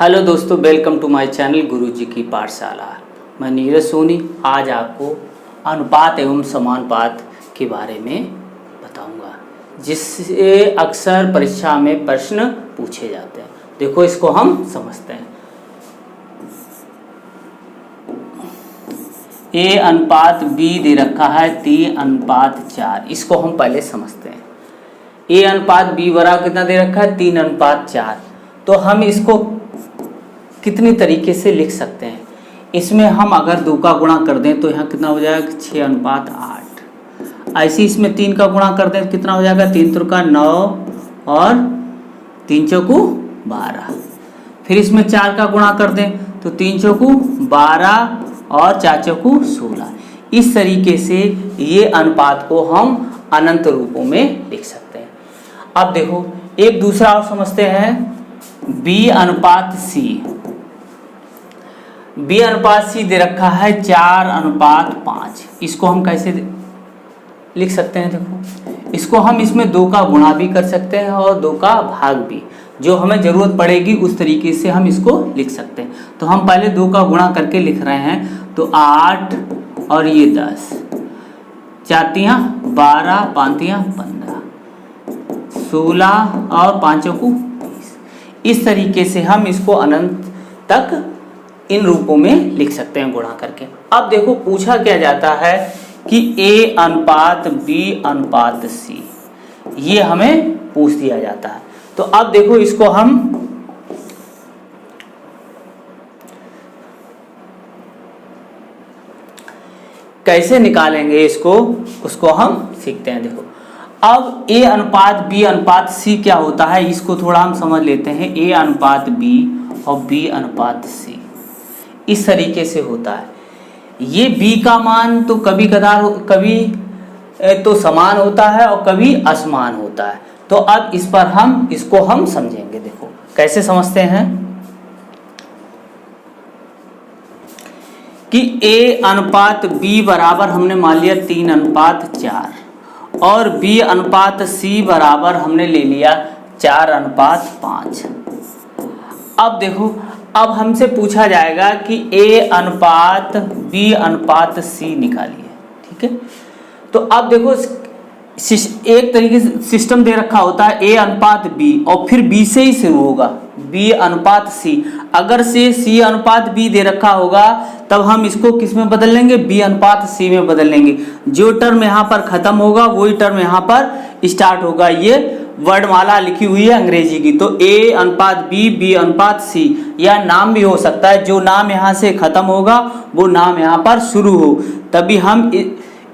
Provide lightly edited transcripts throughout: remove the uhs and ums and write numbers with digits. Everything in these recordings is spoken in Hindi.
हेलो दोस्तों, वेलकम टू माय चैनल गुरुजी की पाठशाला। मैं नीरज सोनी आज आपको अनुपात एवं समानुपात के बारे में बताऊंगा, जिससे अक्सर परीक्षा में प्रश्न पूछे जाते हैं। देखो, इसको हम समझते हैं। A अनुपात B दे रखा है 3:4। इसको हम पहले समझते हैं। A अनुपात B बराबर कितना दे रखा है? 3:4। तो हम इसको कितनी तरीके से लिख सकते हैं? इसमें हम अगर 2 का गुणा कर दें तो यहाँ कितना हो जाएगा? 6:8। ऐसे इसमें 3 का गुणा कर दें तो कितना हो जाएगा? 3 त्रिका 9 और 3 चौकू 12। फिर इसमें 4 का गुणा कर दें तो 3 चौकू 12 और 4 चौकू 16। इस तरीके से ये अनुपात को हम अनंत रूपों में लिख सकते हैं। अब देखो, एक दूसरा और समझते हैं। B अनुपात C। B अनुपात C दे रखा है 4:5। इसको हम कैसे लिख सकते हैं? देखो, इसको हम इसमें 2 का गुणा भी कर सकते हैं और 2 का भाग भी। जो हमें ज़रूरत पड़ेगी उस तरीके से हम इसको लिख सकते हैं। तो हम पहले 2 का गुणा करके लिख रहे हैं। तो 8 और ये 10, 4 तियाँ 12, 5 तियाँ 15, 16 और 5 चौकू 20। इस तरीके से हम इसको अनंत तक इन रूपों में लिख सकते हैं गुणा करके। अब देखो, पूछा क्या जाता है कि A अनुपात B अनुपात C, ये हमें पूछ दिया जाता है। तो अब देखो, इसको हम कैसे निकालेंगे इसको, उसको हम सीखते हैं। देखो, अब A अनुपात B अनुपात C क्या होता है, इसको थोड़ा हम समझ लेते हैं। A अनुपात B और B अनुपात C इस तरीके से होता है। ये B का मान तो कभी तो समान होता है और कभी असमान होता है। तो अब इस पर इसको हम समझेंगे। देखो कैसे समझते हैं कि A अनुपात B बराबर हमने मान लिया 3:4 और B अनुपात C बराबर हमने ले लिया 4:5। अब देखो, अब हमसे पूछा जाएगा कि A अनुपात B अनुपात C निकालिए। ठीक है, तो अब देखो, एक तरीके से सिस्टम दे रखा होता है A अनुपात B और फिर B से ही शुरू होगा, B अनुपात C। अगर से C अनुपात B दे रखा होगा तब हम इसको किस में बदल लेंगे? B अनुपात C में बदल लेंगे। जो टर्म यहाँ पर खत्म होगा वही टर्म यहाँ पर स्टार्ट होगा। ये वर्णमाला लिखी हुई है अंग्रेजी की। तो A अनुपात B, B अनुपात C, या नाम भी हो सकता है। जो नाम यहाँ से खत्म होगा वो नाम यहाँ पर शुरू हो, तभी हम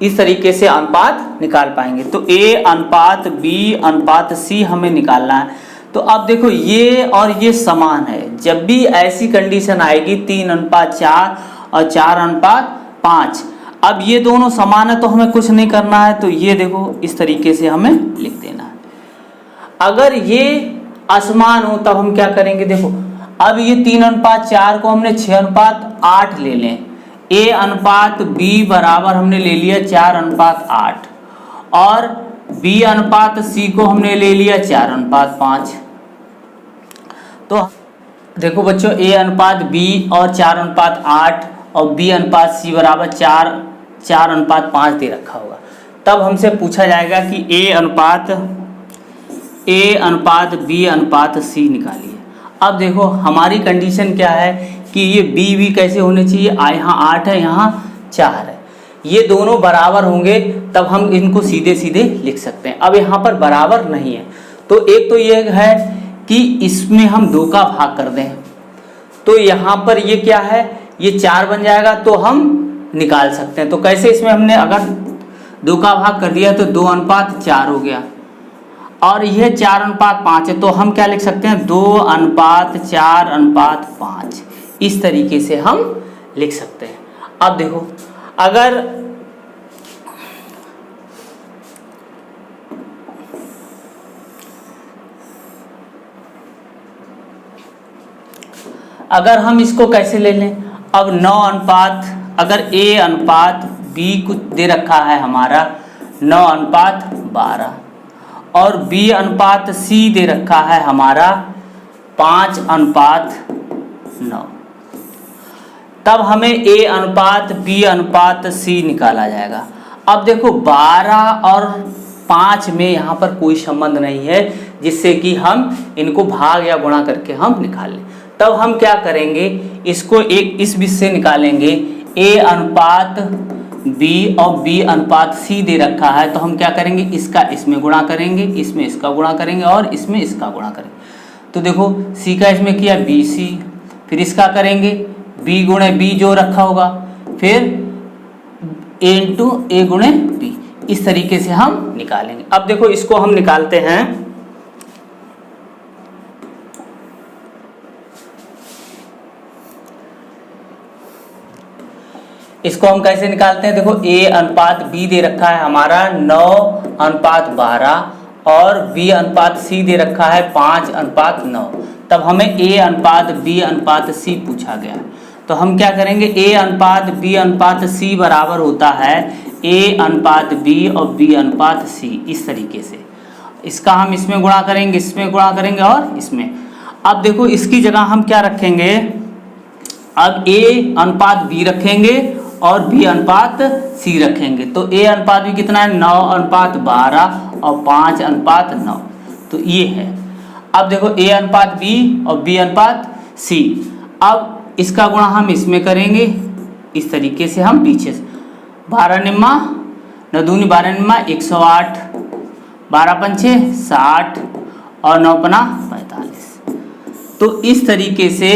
इस तरीके से अनुपात निकाल पाएंगे। तो A अनुपात B अनुपात C हमें निकालना है। तो अब देखो, ये और ये समान है। जब भी ऐसी कंडीशन आएगी 3:4 और 4:5, अब ये दोनों समान है तो हमें कुछ नहीं करना है। तो ये देखो, इस तरीके से हमें लिख देना है। अगर ये असमान हो तब हम क्या करेंगे? देखो, अब ये 3:4 को हमने 6:8 ले लें। A अनुपात B बराबर हमने ले लिया 4:8 और B अनुपात C को हमने ले लिया 4:5। तो देखो बच्चों, A अनुपात B और 4:8 और B अनुपात C बराबर 4:5 दे रखा होगा। तब हमसे पूछा जाएगा कि A अनुपात B अनुपात C निकालिए। अब देखो, हमारी कंडीशन क्या है कि ये B कैसे होने चाहिए? यहाँ 8 है, यहाँ 4 है, ये दोनों बराबर होंगे तब हम इनको सीधे सीधे लिख सकते हैं। अब यहाँ पर बराबर नहीं है तो एक तो ये है कि इसमें हम 2 का भाग कर दें, तो यहाँ पर ये क्या है? ये 4 बन जाएगा, तो हम निकाल सकते हैं। तो कैसे? इसमें हमने अगर 2 का भाग कर दिया तो 2:4 हो गया और यह 4:5 है, तो हम क्या लिख सकते हैं? 2:4:5। इस तरीके से हम लिख सकते हैं। अब देखो, अगर हम इसको कैसे ले लें? अब 9 अनुपात, अगर A अनुपात B को दे रखा है हमारा 9:12 और B अनुपात C दे रखा है हमारा 5:5 9। तब हमें A अनुपात B अनुपात C निकाला जाएगा। अब देखो 12 और 5 में यहाँ पर कोई संबंध नहीं है जिससे कि हम इनको भाग या गुणा करके हम निकाल लें। तब हम क्या करेंगे, इसको एक इस बीच से निकालेंगे। A अनुपात B और B अनुपात C दे रखा है, तो हम क्या करेंगे, इसका इसमें गुणा करेंगे, इसमें इसका गुणा करेंगे और इसमें इसका गुणा करेंगे। तो देखो C का इसमें किया BC, फिर इसका करेंगे B गुणे B जो रखा होगा, फिर A इंटू A गुणे B। इस तरीके से हम निकालेंगे। अब देखो इसको हम निकालते हैं। इसको हम कैसे निकालते हैं, देखो A अनुपात B दे रखा है हमारा 9 अनुपात 12 और B अनुपात C दे रखा है 5 अनुपात 9। तब हमें A अनुपात B अनुपात C पूछा गया, तो हम क्या करेंगे, A अनुपात B अनुपात C बराबर होता है A अनुपात B और B अनुपात C। इस तरीके से इसका हम इसमें गुणा करेंगे, इसमें गुणा करेंगे और इसमें। अब देखो इसकी जगह हम क्या रखेंगे, अब A अनुपात B रखेंगे और B अनुपात C रखेंगे। तो A अनुपात B कितना है, 9 अनुपात 12 और 5 अनुपात 9। तो ये है। अब देखो A अनुपात B और B अनुपात C। अब इसका गुणा हम इसमें करेंगे, इस तरीके से हम पीछे से 12 निम्मा 9 दूनी 12 निम्मा 108, 12 पंचे 60 और 9 पना 45। तो इस तरीके से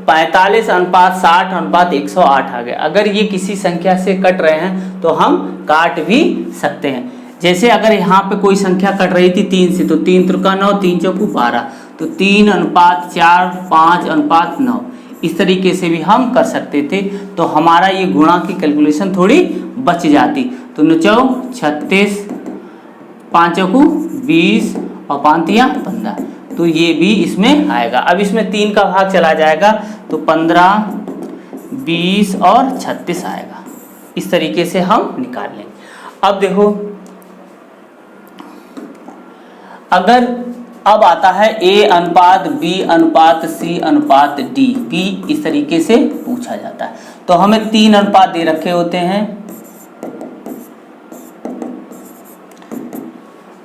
45 अनुपात 60 अनुपात 108 आ गया। अगर ये किसी संख्या से कट रहे हैं तो हम काट भी सकते हैं। जैसे अगर यहाँ पे कोई संख्या कट रही थी 3 से, तो 3 त्रिका 9, 3 चौकू 12, तो 3 अनुपात 4, 5 अनुपात 9। इस तरीके से भी हम कर सकते थे, तो हमारा ये गुणा की कैलकुलेशन थोड़ी बच जाती। तो 9 चौक 36, 5 चौकू 20 और 5 तिया 15। तो ये भी इसमें आएगा। अब इसमें 3 का भाग चला जाएगा, तो 15, 20 और 36 आएगा। इस तरीके से हम निकाल लेंगे। अब देखो, अगर अब आता है A अनुपात B अनुपात C अनुपात D, B इस तरीके से पूछा जाता है। तो हमें 3 अनुपात दे रखे होते हैं।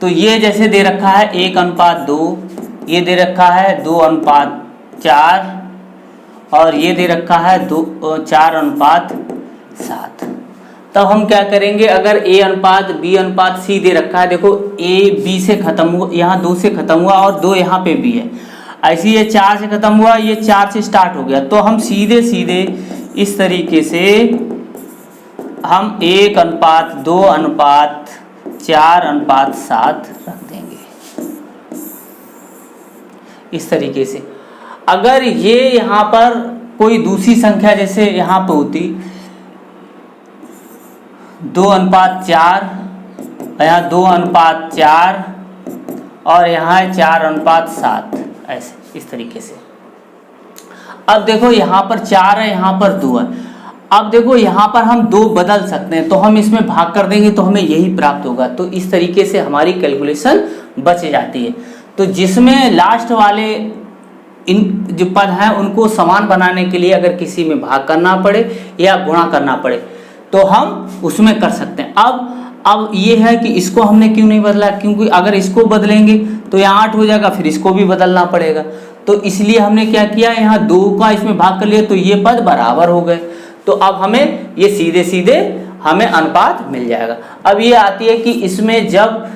तो ये जैसे दे रखा है 1 अनुपात 2, ये दे रखा है 2 अनुपात 4 और ये दे रखा है 4 अनुपात 7। तब हम क्या करेंगे, अगर A अनुपात B अनुपात C दे रखा है, देखो A B से खत्म हुआ, यहाँ 2 से खत्म हुआ और 2 यहाँ पे B है। ऐसे ये 4 से खत्म हुआ, ये 4 से स्टार्ट हो गया। तो हम सीधे सीधे इस तरीके से हम 1 अनुपात 2 अनुपात 4 अनुपात 7 रख देंगे। इस तरीके से अगर ये यहाँ पर कोई दूसरी संख्या जैसे यहाँ पर होती 2 अनुपात 4, यहाँ 2 अनुपात 4 और यहाँ है 4 अनुपात 7, ऐसे इस तरीके से। अब देखो यहाँ पर 4 है, यहाँ पर 2 है। अब देखो यहाँ पर हम 2 बदल सकते हैं, तो हम इसमें भाग कर देंगे तो हमें यही प्राप्त होगा। तो इस तरीके से हमारी कैलकुलेशन बच जाती है। तो जिसमें लास्ट वाले इन जो पद हैं उनको समान बनाने के लिए अगर किसी में भाग करना पड़े या गुणा करना पड़े तो हम उसमें कर सकते हैं। अब ये है कि इसको हमने क्यों नहीं बदला, क्योंकि अगर इसको बदलेंगे तो यहाँ 8 हो जाएगा, फिर इसको भी बदलना पड़ेगा। तो इसलिए हमने क्या किया, यहाँ 2 का इसमें भाग कर लिया, तो ये पद बराबर हो गए। तो अब हमें ये सीधे सीधे हमें अनुपात मिल जाएगा। अब ये आती है कि इसमें जब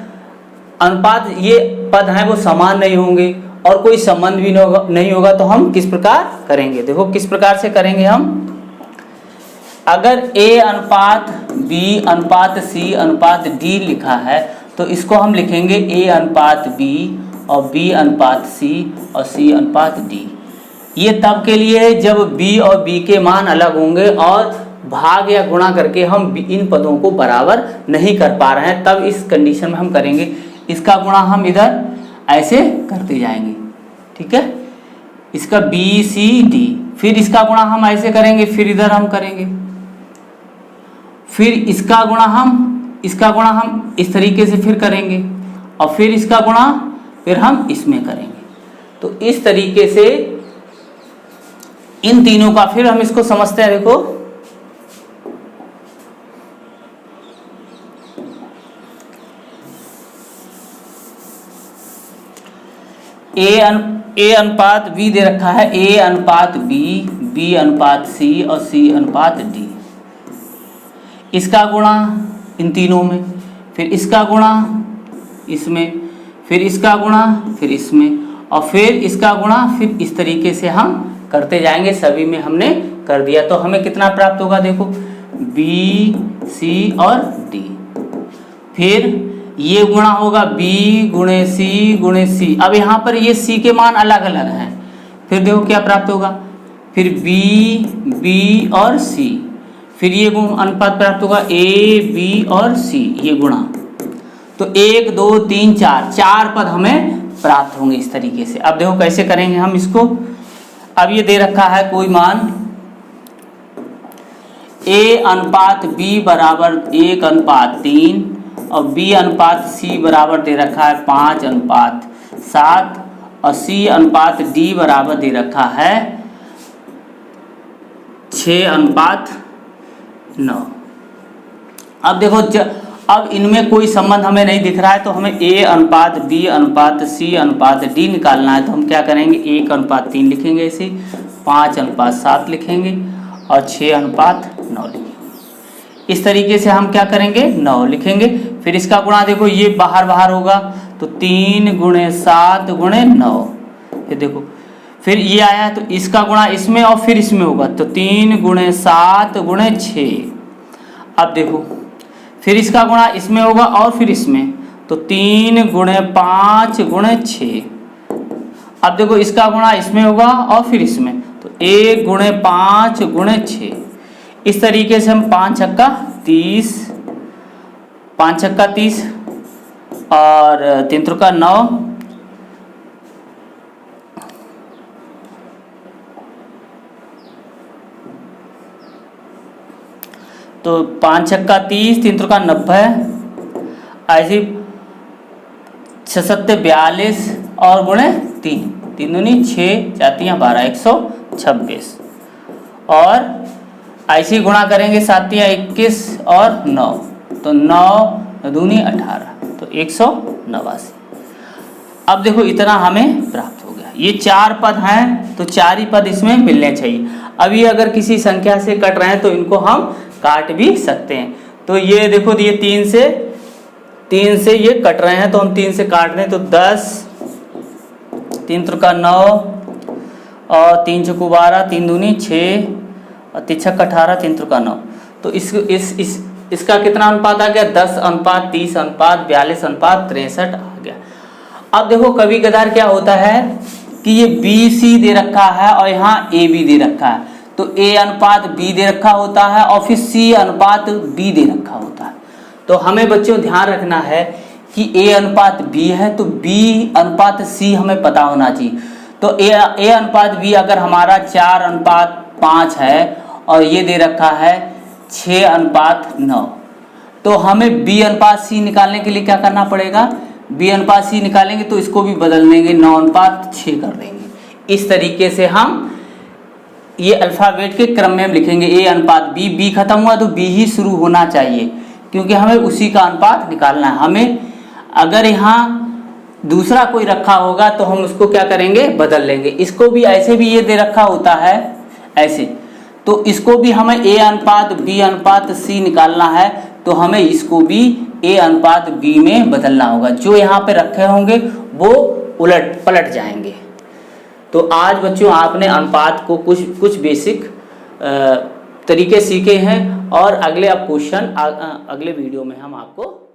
अनुपात ये पद हैं वो समान नहीं होंगे और कोई संबंध भी नहीं होगा, तो हम किस प्रकार करेंगे, देखो किस प्रकार से करेंगे हम। अगर A अनुपात B अनुपात C अनुपात D लिखा है, तो इसको हम लिखेंगे A अनुपात B और B अनुपात C और C अनुपात D। ये तब के लिए है जब B और B के मान अलग होंगे और भाग या गुणा करके हम इन पदों को बराबर नहीं कर पा रहे हैं, तब इस कंडीशन में हम करेंगे। इसका गुणा हम इधर ऐसे करते जाएंगे, ठीक है, इसका B C D, फिर इसका गुणा हम ऐसे करेंगे, फिर इधर हम करेंगे, फिर इसका गुणा हम इस तरीके से फिर करेंगे और फिर इसका गुणा फिर हम इसमें करेंगे। तो इस तरीके से इन तीनों का फिर हम इसको समझते हैं। देखो ए अनुपात बी दे रखा है, ए अनुपात बी, बी अनुपात सी और सी अनुपात डी। इसका गुणा इन तीनों में, फिर इसका गुणा इसमें, फिर इसका गुणा फिर इसमें, और फिर इसका गुणा, फिर इस तरीके से हम करते जाएंगे। सभी में हमने कर दिया तो हमें कितना प्राप्त होगा? देखो बी सी और डी। फिर ये गुणा होगा बी गुणे सी। अब यहाँ पर ये सी के मान अलग अलग हैं, फिर देखो क्या प्राप्त होगा? फिर बी और सी, फिर ये गुण अनुपात प्राप्त होगा ए बी और सी, ये गुणा। तो 1 2 3 4 4 पद हमें प्राप्त होंगे इस तरीके से। अब देखो कैसे करेंगे हम इसको। अब ये दे रखा है कोई मान a अनुपात b बराबर 1:3 और b अनुपात c बराबर दे रखा है 5:7 और c अनुपात d बराबर दे रखा है 6:9। अब देखो अब इनमें कोई संबंध हमें नहीं दिख रहा है तो हमें a अनुपात b अनुपात c अनुपात d निकालना है। तो हम क्या करेंगे? 1:3 लिखेंगे इसे, 5:7 लिखेंगे और 6:9 लिखेंगे। इस तरीके से हम क्या करेंगे? 9 लिखेंगे। फिर इसका गुणा देखो ये बाहर बाहर होगा तो 3 × 7 × 9। फिर देखो फिर ये आया तो इसका गुणा इसमें और फिर इसमें होगा तो 3 × 7 × 6। अब देखो फिर इसका गुणा इसमें होगा और फिर इसमें तो 3 × 5 × 6। अब देखो इसका गुणा इसमें होगा और फिर इसमें तो 1 × 5 × 6। इस तरीके से हम 5 छक्का 30, 5 छक्का 30 और 3 त्रिका 9, तो 5 छक्का 30, 3 त्रिका 90, ऐसे 6 सत्ते 42 और गुणे 3, 3 दूनी 6, 4 12, 126 और ऐसे गुणा करेंगे 7 21 और 9 तो 9 दूनी 18 तो 189। अब देखो इतना हमें प्राप्त हो गया। ये 4 पद हैं तो 4 ही पद इसमें मिलने चाहिए। अभी अगर किसी संख्या से कट रहे हैं तो इनको हम काट भी सकते हैं। तो ये देखो ये 3 से ये कट रहे हैं तो हम 3 से काट रहे हैं तो 10, 3 त्रिका 9 और 3 चौको 12, 3 दूनी 6 और 3 छक्का 18, 3 त्रिका 9। तो इसका कितना अनुपात आ गया? 10:30:42:63 आ गया। अब देखो कभी कदार क्या होता है कि ये BC दे रखा है और यहाँ AB दे रखा है तो A अनुपात B दे रखा होता है और फिर C अनुपात B दे रखा होता है। तो हमें बच्चों ध्यान रखना है कि A अनुपात B है तो B अनुपात C हमें पता होना चाहिए। तो A अनुपात B अगर हमारा 4:5 है और ये दे रखा है 6:9 तो हमें B अनुपात C निकालने के लिए क्या करना पड़ेगा? B अनुपात C निकालेंगे तो इसको भी बदल देंगे, 9:6 कर देंगे। इस तरीके से हम ये अल्फ़ाबेट के क्रम में हम लिखेंगे। A अनुपात B खत्म हुआ तो B ही शुरू होना चाहिए क्योंकि हमें उसी का अनुपात निकालना है। हमें अगर यहाँ दूसरा कोई रखा होगा तो हम उसको क्या करेंगे? बदल लेंगे। इसको भी ऐसे भी ये दे रखा होता है ऐसे, तो इसको भी हमें A अनुपात B अनुपात C निकालना है तो हमें इसको भी A अनुपात B में बदलना होगा। जो यहाँ पे रखे होंगे वो उलट पलट जाएंगे। तो आज बच्चों आपने अनुपात को कुछ बेसिक तरीके सीखे हैं और अगले अब क्वेश्चन अगले वीडियो में हम आपको